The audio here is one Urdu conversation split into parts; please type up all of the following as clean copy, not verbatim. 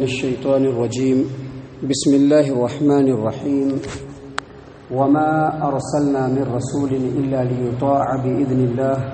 الشيطان الرجيم بسم الله الرحمن الرحيم وما أرسلنا من رسول إلا ليطاع بإذن الله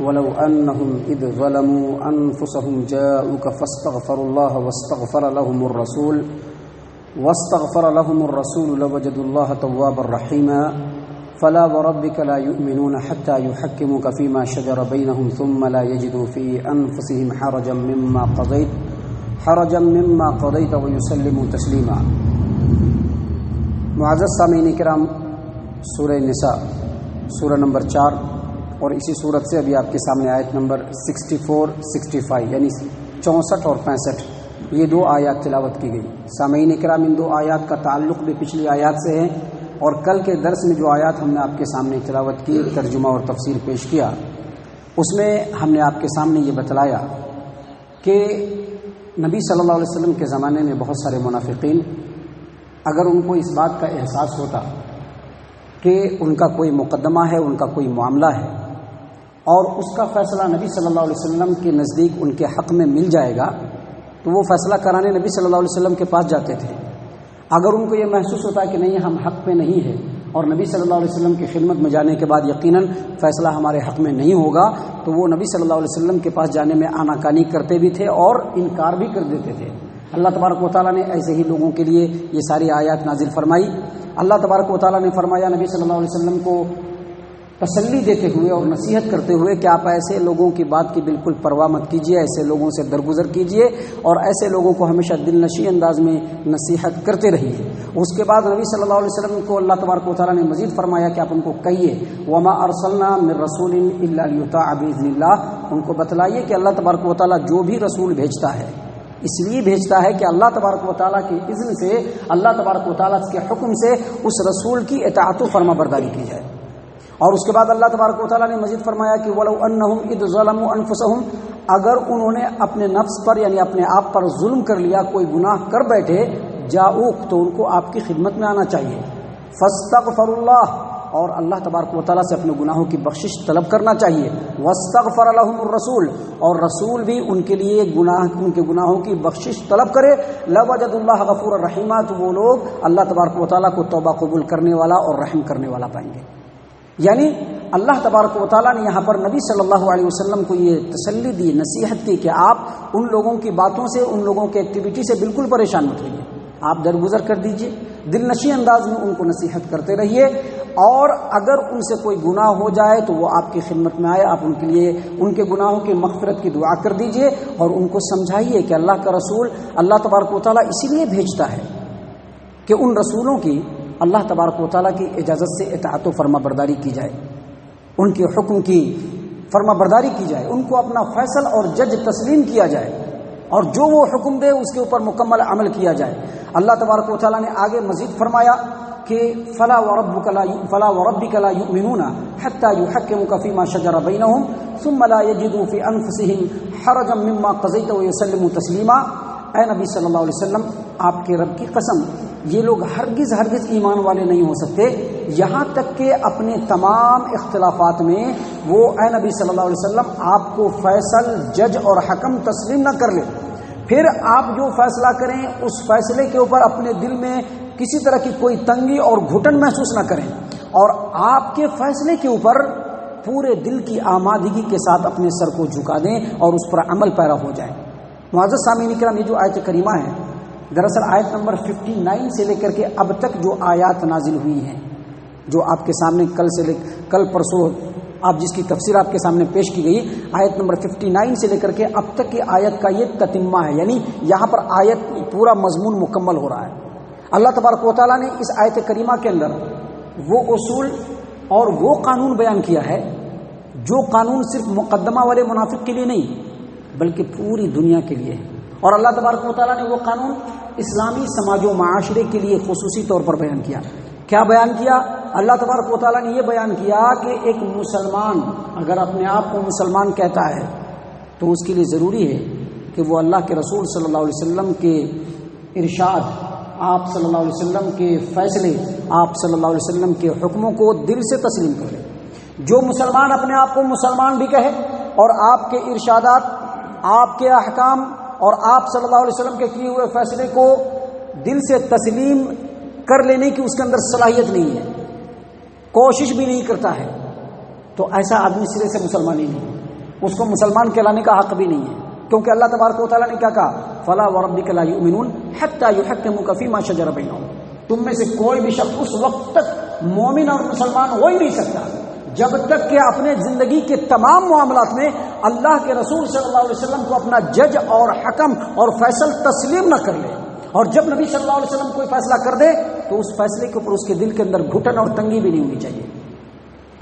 ولو أنهم إذ ظلموا أنفسهم جاءوك فاستغفروا الله واستغفر لهم الرسول لوجدوا الله توابا رحيما فلا وربك لا يؤمنون حتى يحكموك فيما شجر بينهم ثم لا يجدوا في أنفسهم حرجا مما قضيت ويسلموا تسلیما۔ معزز سامعین کرام، سورہ نساء سورہ نمبر 4 اور اسی صورت سے ابھی آپ کے سامنے آیت نمبر 64 65 یعنی 64 اور 65 یہ دو آیات تلاوت کی گئی۔ سامعین کرام، ان دو آیات کا تعلق بھی پچھلی آیات سے ہے، اور کل کے درس میں جو آیات ہم نے آپ کے سامنے تلاوت کی، ترجمہ اور تفسیر پیش کیا، اس میں ہم نے آپ کے سامنے یہ بتلایا کہ نبی صلی اللہ علیہ وسلم کے زمانے میں بہت سارے منافقین، اگر ان کو اس بات کا احساس ہوتا کہ ان کا کوئی مقدمہ ہے، ان کا کوئی معاملہ ہے اور اس کا فیصلہ نبی صلی اللہ علیہ وسلم کے نزدیک ان کے حق میں مل جائے گا، تو وہ فیصلہ کرانے نبی صلی اللہ علیہ وسلم کے پاس جاتے تھے۔ اگر ان کو یہ محسوس ہوتا کہ نہیں، ہم حق پہ نہیں ہے اور نبی صلی اللہ علیہ وسلم کی خدمت میں جانے کے بعد یقیناً فیصلہ ہمارے حق میں نہیں ہوگا، تو وہ نبی صلی اللہ علیہ وسلم کے پاس جانے میں آناکانی کرتے بھی تھے اور انکار بھی کر دیتے تھے۔ اللہ تبارک و تعالیٰ نے ایسے ہی لوگوں کے لیے یہ ساری آیات نازل فرمائی۔ اللہ تبارک و تعالیٰ نے فرمایا نبی صلی اللہ علیہ وسلم کو تسلی دیتے ہوئے اور نصیحت کرتے ہوئے کہ آپ ایسے لوگوں کی بات کی بالکل پرواہ مت کیجیے، ایسے لوگوں سے درگزر کیجیے اور ایسے لوگوں کو ہمیشہ دل نشیں انداز میں نصیحت کرتے رہیے۔ اس کے بعد نبی صلی اللہ علیہ وسلم کو اللہ تبارک و تعالیٰ نے مزید فرمایا کہ آپ ان کو کہیے وما ارسلنا من رسول الا لیطاع باذن اللہ، ان کو بتلائیے کہ اللہ تبارک و تعالیٰ جو بھی رسول بھیجتا ہے اس لیے بھیجتا ہے کہ اللہ تبارک و تعالیٰ کے اذن سے، اللہ تبارک و تعالیٰ کے حکم سے اس رسول کی اطاعت و فرما برداری کی جائے۔ اور اس کے بعد اللہ تبارک و تعالیٰ نے مزید فرمایا کہ وَلَوْ أَنَّهُمْ إِذْ ظَلَمُوا أَنفُسَهُمْ، اگر انہوں نے اپنے نفس پر یعنی اپنے آپ پر ظلم کر لیا، کوئی گناہ کر بیٹھے، جاؤک، تو ان کو آپ کی خدمت میں آنا چاہیے، فَاسْتَغْفَرُوا اللَّهَ، اور اللہ تبارک و تعالیٰ سے اپنے گناہوں کی بخشش طلب کرنا چاہیے، وَاسْتَغْفَرَ لَهُمُ الرَّسُولُ، اور رسول بھی ان کے لیے ان کے گناہوں کی بخشش طلب کرے، لَوَجَدُوا اللَّهَ غَفُورًا رَحِيمًا، تو وہ لوگ اللہ تبارک و تعالیٰ کو توبہ قبول کرنے والا اور رحم کرنے والا پائیں گے۔ یعنی اللہ تبارک و تعالیٰ نے یہاں پر نبی صلی اللہ علیہ وسلم کو یہ تسلی دی، نصیحت کی کہ آپ ان لوگوں کی باتوں سے، ان لوگوں کے ایکٹیویٹی سے بالکل پریشان مت ہوئیے، آپ درگزر کر دیجئے، دل نشیں انداز میں ان کو نصیحت کرتے رہیے، اور اگر ان سے کوئی گناہ ہو جائے تو وہ آپ کی خدمت میں آئے، آپ ان کے لیے ان کے گناہوں کی مغفرت کی دعا کر دیجئے اور ان کو سمجھائیے کہ اللہ کا رسول اللہ تبارک و تعالیٰ اسی لیے بھیجتا ہے کہ ان رسولوں کی اللہ تبارک و تعالیٰ کی اجازت سے اطاعت و فرما برداری کی جائے، ان کے حکم کی فرما برداری کی جائے، ان کو اپنا فیصل اور جج تسلیم کیا جائے اور جو وہ حکم دے اس کے اوپر مکمل عمل کیا جائے۔ اللہ تبارک و تعالیٰ نے آگے مزید فرمایا کہ فلا وربک لا یؤمنون حتی یحکموک فیما شجر بینہم ثم لا یجدوا فی انفسہم حرجا مما قضیت ویسلموا تسلیما۔ اے نبی صلی اللہ علیہ وسلم، آپ کے رب کی قسم، یہ لوگ ہرگز ایمان والے نہیں ہو سکتے یہاں تک کہ اپنے تمام اختلافات میں وہ اے نبی صلی اللہ علیہ وسلم آپ کو فیصل، جج اور حکم تسلیم نہ کر لیں، پھر آپ جو فیصلہ کریں اس فیصلے کے اوپر اپنے دل میں کسی طرح کی کوئی تنگی اور گھٹن محسوس نہ کریں، اور آپ کے فیصلے کے اوپر پورے دل کی آمادگی کے ساتھ اپنے سر کو جھکا دیں اور اس پر عمل پیرا ہو جائیں۔ معزز سامعین کرام، یہ جو آیت کریمہ ہے، دراصل آیت نمبر 59 سے لے کر کے اب تک جو آیات نازل ہوئی ہیں، جو آپ کے سامنے کل پرسوں آپ جس کی تفسیر آپ کے سامنے پیش کی گئی، آیت نمبر 59 سے لے کر کے اب تک کی آیت کا یہ تتمہ ہے، یعنی یہاں پر آیت پورا مضمون مکمل ہو رہا ہے۔ اللہ تبارک و تعالیٰ نے اس آیت کریمہ کے اندر وہ اصول اور وہ قانون بیان کیا ہے جو قانون صرف مقدمہ والے منافق کے لیے نہیں بلکہ پوری دنیا کے لیے ہے، اور اللہ تبارک و تعالیٰ نے وہ قانون اسلامی سماج و معاشرے کے لیے خصوصی طور پر بیان کیا۔ کیا بیان کیا؟ اللہ تبارک و تعالیٰ نے یہ بیان کیا کہ ایک مسلمان اگر اپنے آپ کو مسلمان کہتا ہے تو اس کے لیے ضروری ہے کہ وہ اللہ کے رسول صلی اللہ علیہ وسلم کے ارشاد، آپ صلی اللہ علیہ وسلم کے فیصلے، آپ صلی اللہ علیہ وسلم کے حکموں کو دل سے تسلیم کر لے۔ جو مسلمان اپنے آپ کو مسلمان بھی کہے اور آپ کے ارشادات، آپ کے احکام اور آپ صلی اللہ علیہ وسلم کے کیے ہوئے فیصلے کو دل سے تسلیم کر لینے کی اس کے اندر صلاحیت نہیں ہے، کوشش بھی نہیں کرتا ہے، تو ایسا آدمی سرے سے مسلمان ہی نہیں ہے، اس کو مسلمان کہلانے کا حق بھی نہیں ہے، کیونکہ اللہ تبارک و تعالیٰ نے کیا کہا، فَلَا وَرَبِّكَ لَا يُؤْمِنُونَ حَتَّى يُحَكِّمُوكَ فِي مَا شَجَرَ بَيْنَهُمْ، تم میں سے کوئی بھی شخص اس وقت تک مومن اور مسلمان ہو ہی نہیں سکتا جب تک کہ اپنے زندگی کے تمام معاملات میں اللہ کے رسول صلی اللہ علیہ وسلم کو اپنا جج اور حکم اور فیصل تسلیم نہ کر لے، اور جب نبی صلی اللہ علیہ وسلم کوئی فیصلہ کر دے تو اس فیصلے کے اوپر اس کے دل کے اندر گھٹن اور تنگی بھی نہیں ہونی چاہیے۔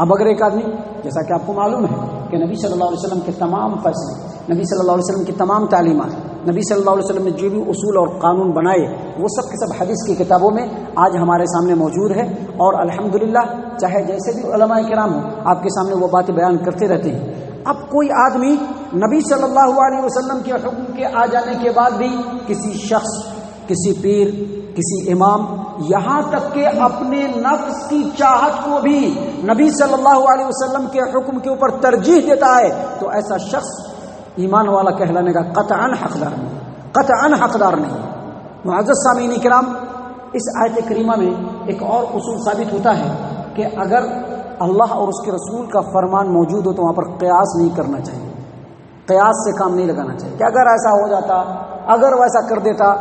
اب اگر ایک آدمی، جیسا کہ آپ کو معلوم ہے کہ نبی صلی اللہ علیہ وسلم کے تمام فیصلے، نبی صلی اللہ علیہ وسلم کی تمام تعلیمات، نبی صلی اللہ علیہ وسلم نے جو بھی اصول اور قانون بنائے وہ سب کے سب حدیث کی کتابوں میں آج ہمارے سامنے موجود ہے، اور الحمدللہ چاہے جیسے بھی علماء کرام ہوں آپ کے سامنے وہ باتیں بیان کرتے رہتے ہیں۔ اب کوئی آدمی نبی صلی اللہ علیہ وسلم کے حکم کے آ جانے کے بعد بھی کسی شخص، کسی پیر، کسی امام، یہاں تک کہ اپنے نفس کی چاہت کو بھی نبی صلی اللہ علیہ وسلم کے حکم کے اوپر ترجیح دیتا ہے، تو ایسا شخص ایمان والا کہلانے کا قطعاً حقدار نہیں، قطعاً حقدار نہیں۔ معزز سامعین کرام، اس آیت کریمہ میں ایک اور اصول ثابت ہوتا ہے کہ اگر اللہ اور اس کے رسول کا فرمان موجود ہو تو وہاں پر قیاس نہیں کرنا چاہیے، قیاس سے کام نہیں لگانا چاہیے کہ اگر ایسا ہو جاتا، اگر ویسا کر دیتا،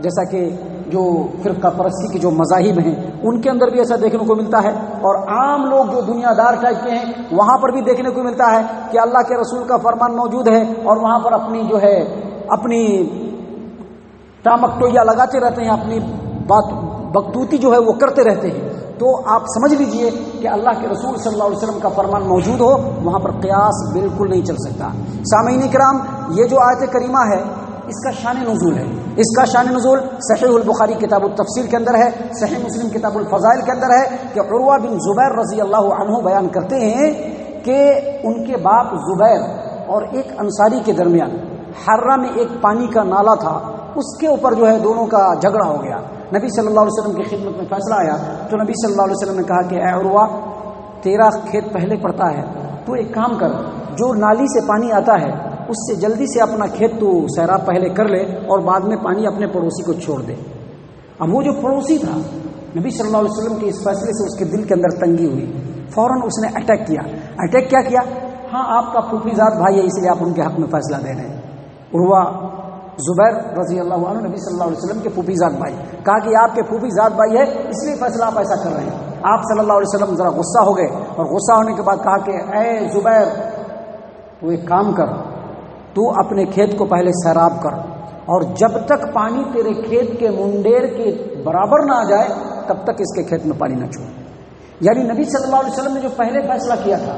جیسا کہ جو فرقہ پرستی کے جو مذاہب ہیں ان کے اندر بھی ایسا دیکھنے کو ملتا ہے، اور عام لوگ جو دنیا دار ٹائپ کے ہیں وہاں پر بھی دیکھنے کو ملتا ہے کہ اللہ کے رسول کا فرمان موجود ہے اور وہاں پر اپنی جو ہے اپنی ٹامک ٹویا لگاتے رہتے ہیں، اپنی بات بکتوتی جو ہے وہ کرتے رہتے ہیں۔ تو آپ سمجھ لیجئے کہ اللہ کے رسول صلی اللہ علیہ وسلم کا فرمان موجود ہو وہاں پر قیاس بالکل نہیں چل سکتا۔ سامعین کرام، یہ جو آیت کریمہ ہے اس کا شان نزول ہے، اس کا شان نزول صحیح البخاری کتاب التفسیر کے اندر ہے، صحیح مسلم کتاب الفضائل کے اندر ہے کہ عروہ بن زبیر رضی اللہ عنہ بیان کرتے ہیں کہ ان کے باپ زبیر اور ایک انصاری کے درمیان حرہ میں ایک پانی کا نالا تھا، اس کے اوپر جو ہے دونوں کا جھگڑا ہو گیا۔ نبی صلی اللہ علیہ وسلم کی خدمت میں فیصلہ آیا تو نبی صلی اللہ علیہ وسلم نے کہا کہ اے عروہ، تیرا کھیت پہلے پڑتا ہے، تو ایک کام کر، جو نالی سے پانی آتا ہے اس سے جلدی سے اپنا کھیت تو سیراب پہلے کر لے اور بعد میں پانی اپنے پڑوسی کو چھوڑ دے۔ اب وہ جو پڑوسی تھا، نبی صلی اللہ علیہ وسلم کے اس فیصلے سے اس کے دل کے اندر تنگی ہوئی، فوراً اس نے اٹیک کیا۔ اٹیک کیا کیا؟ ہاں آپ کا پھوپھی زاد بھائی ہے اس لیے آپ ان کے حق میں فیصلہ دے رہے ہیں۔ عروہ زبیر رضی اللہ عنہ نبی صلی اللہ علیہ وسلم کے پھوپھی زاد بھائی، کہا کہ آپ کے پھوپھی زاد بھائی ہے اس لیے فیصلہ آپ ایسا کر رہے ہیں۔ آپ صلی اللہ علیہ وسلم ذرا غصہ ہو گئے، اور غصہ ہونے کے بعد کہا کہ اے زبیر، تو ایک کام کر، تو اپنے کھیت کو پہلے سیراب کر، اور جب تک پانی تیرے کھیت کے منڈیر کے برابر نہ آ جائے تب تک اس کے کھیت میں پانی نہ چھوڑ۔ یعنی نبی صلی اللہ علیہ وسلم نے جو پہلے فیصلہ کیا تھا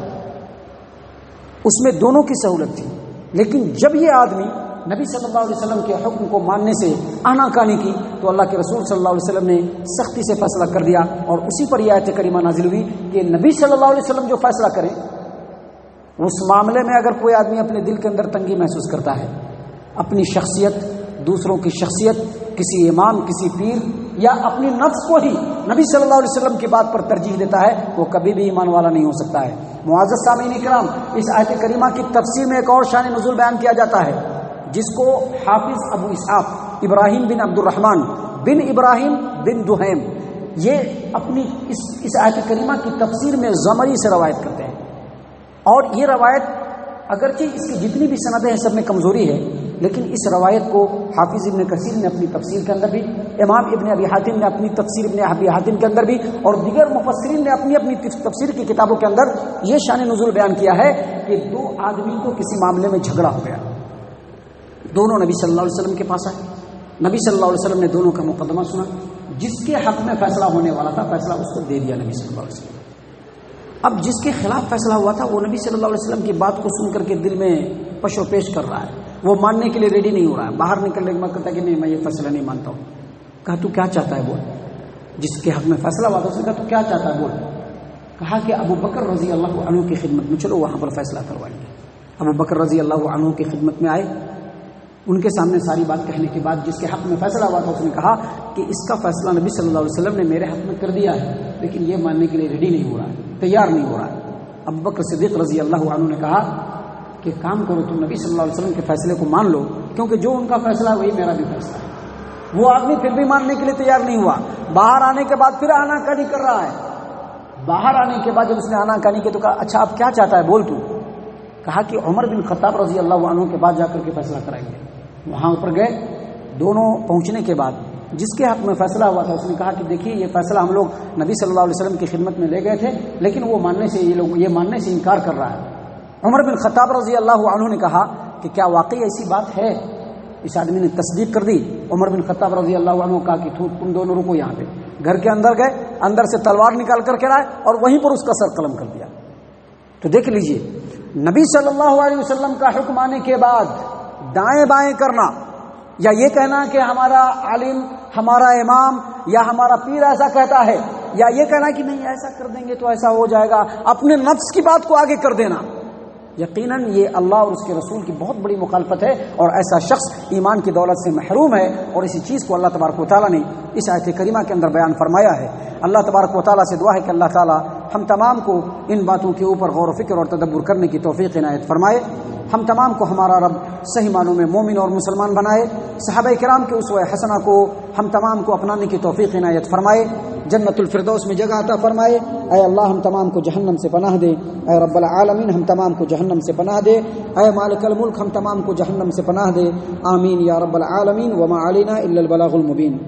اس میں دونوں کی سہولت تھی، لیکن جب یہ آدمی نبی صلی اللہ علیہ وسلم کے حکم کو ماننے سے آناکانی کی تو اللہ کے رسول صلی اللہ علیہ وسلم نے سختی سے فیصلہ کر دیا، اور اسی پر یہ آیت کریمہ نازل ہوئی کہ نبی صلی اللہ علیہ وسلم جو فیصلہ کریں اس معاملے میں اگر کوئی آدمی اپنے دل کے اندر تنگی محسوس کرتا ہے، اپنی شخصیت، دوسروں کی شخصیت، کسی امام، کسی پیر، یا اپنی نفس کو ہی نبی صلی اللہ علیہ وسلم کی بات پر ترجیح دیتا ہے، وہ کبھی بھی ایمان والا نہیں ہو سکتا ہے۔ معزز سامعین کرام، اس آیت کریمہ کی تفسیر میں ایک اور شان نزول بیان کیا جاتا ہے جس کو حافظ ابو اسحاق ابراہیم بن عبد الرحمن بن ابراہیم بن دہیم یہ اپنی اس آیت کریمہ کی تفسیر میں زمری سے روایت کرتے ہیں، اور یہ روایت اگرچہ اس کی جتنی بھی سندیں ہیں سب میں کمزوری ہے، لیکن اس روایت کو حافظ ابن کثیر نے اپنی تفسیر کے اندر بھی، امام ابن ابی حاتم نے اپنی تفسیر ابن ابی حاتم کے اندر بھی، اور دیگر مفسرین نے اپنی اپنی تفسیر کی کتابوں کے اندر یہ شان نزول بیان کیا ہے کہ دو آدمی کو کسی معاملے میں جھگڑا ہو گیا، دونوں نبی صلی اللہ علیہ وسلم کے پاس آئے، نبی صلی اللہ علیہ وسلم نے دونوں کا مقدمہ سنا، جس کے حق میں فیصلہ ہونے والا تھا فیصلہ اس کو دے دیا نبی صلی اللہ علیہ وسلم۔ اب جس کے خلاف فیصلہ ہوا تھا وہ نبی صلی اللہ علیہ وسلم کی بات کو سن کر کے دل میں پش و پیش کر رہا ہے، وہ ماننے کے لیے ریڈی نہیں ہو رہا ہے، باہر نکلنے کے بعد کہتا ہے کہ نہیں میں یہ فیصلہ نہیں مانتا ہوں۔ کہا تو کیا چاہتا ہے بول، جس کے حق میں فیصلہ ہوا تھا اس نے کہا تو کیا چاہتا ہے بول۔ کہا کہ ابو بکر رضی اللہ عنہ کی خدمت میں چلو وہاں پر فیصلہ کروائیں گے۔ ابو بکر رضی اللہ عنہ کی خدمت میں آئے، ان کے سامنے ساری بات کہنے کے بعد جس کے حق میں فیصلہ ہوا تھا اس نے کہا کہ اس کا فیصلہ نبی صلی اللہ علیہ وسلم نے میرے حق میں کر دیا ہے، لیکن یہ ماننے کے لیے ریڈی نہیں ہو رہا ہے، تیار نہیں ہو رہا ہے۔ ابو بکر صدیق رضی اللہ عنہ نے کہا کہ کام کرو، تم نبی صلی اللہ علیہ وسلم کے فیصلے کو مان لو کیونکہ جو ان کا فیصلہ ہے وہی میرا بھی فیصلہ ہے۔ وہ آدمی پھر بھی ماننے کے لیے تیار نہیں ہوا، باہر آنے کے بعد پھر آنا کانی کر رہا ہے۔ باہر آنے کے بعد جب اس نے آنا کانی کی تو کہا اچھا اب کیا چاہتا ہے بول تو۔ کہا کہ عمر بن خطاب رضی اللہ عنہ کے بعد جا کر کے فیصلہ کرائیں گے۔ وہاں اوپر گئے، دونوں پہنچنے کے بعد جس کے حق میں فیصلہ ہوا تھا اس نے کہا کہ دیکھیے یہ فیصلہ ہم لوگ نبی صلی اللہ علیہ وسلم کی خدمت میں لے گئے تھے، لیکن وہ یہ ماننے سے انکار کر رہا ہے۔ عمر بن خطاب رضی اللہ عنہ نے کہا کہ کیا واقعی ایسی بات ہے؟ اس آدمی نے تصدیق کر دی۔ عمر بن خطاب رضی اللہ عنہ کہا کہ تم دونوں رکو یہاں پہ۔ گھر کے اندر گئے، اندر سے تلوار نکال کر کے لائے اور وہیں پر اس کا سر قلم کر دیا۔ تو دیکھ لیجئے نبی صلی اللہ علیہ وسلم کا حکم آنے کے بعد دائیں بائیں کرنا یا یہ کہنا کہ ہمارا عالم، ہمارا امام یا ہمارا پیر ایسا کہتا ہے، یا یہ کہنا کہ نہیں ایسا کر دیں گے تو ایسا ہو جائے گا، اپنے نفس کی بات کو آگے کر دینا، یقیناً یہ اللہ اور اس کے رسول کی بہت بڑی مخالفت ہے، اور ایسا شخص ایمان کی دولت سے محروم ہے۔ اور اسی چیز کو اللہ تبارک و تعالیٰ نے اس آیت کریمہ کے اندر بیان فرمایا ہے۔ اللہ تبارک و تعالیٰ سے دعا ہے کہ اللہ تعالیٰ ہم تمام کو ان باتوں کے اوپر غور و فکر اور تدبر کرنے کی توفیق عنایت فرمائے، ہم تمام کو ہمارا رب صحیح معنوں میں مومن اور مسلمان بنائے، صحابہ کرام کے اسوہ حسنہ کو ہم تمام کو اپنانے کی توفیق عنایت فرمائے، جنت الفردوس میں جگہ عطا فرمائے۔ اے اللہ ہم تمام کو جہنم سے پناہ دے، اے رب العالمین ہم تمام کو جہنم سے پناہ دے، اے مالک الملک ہم تمام کو جہنم سے پناہ دے، آمین یا رب العالمین۔ وما علینا الا البلاغ المبین۔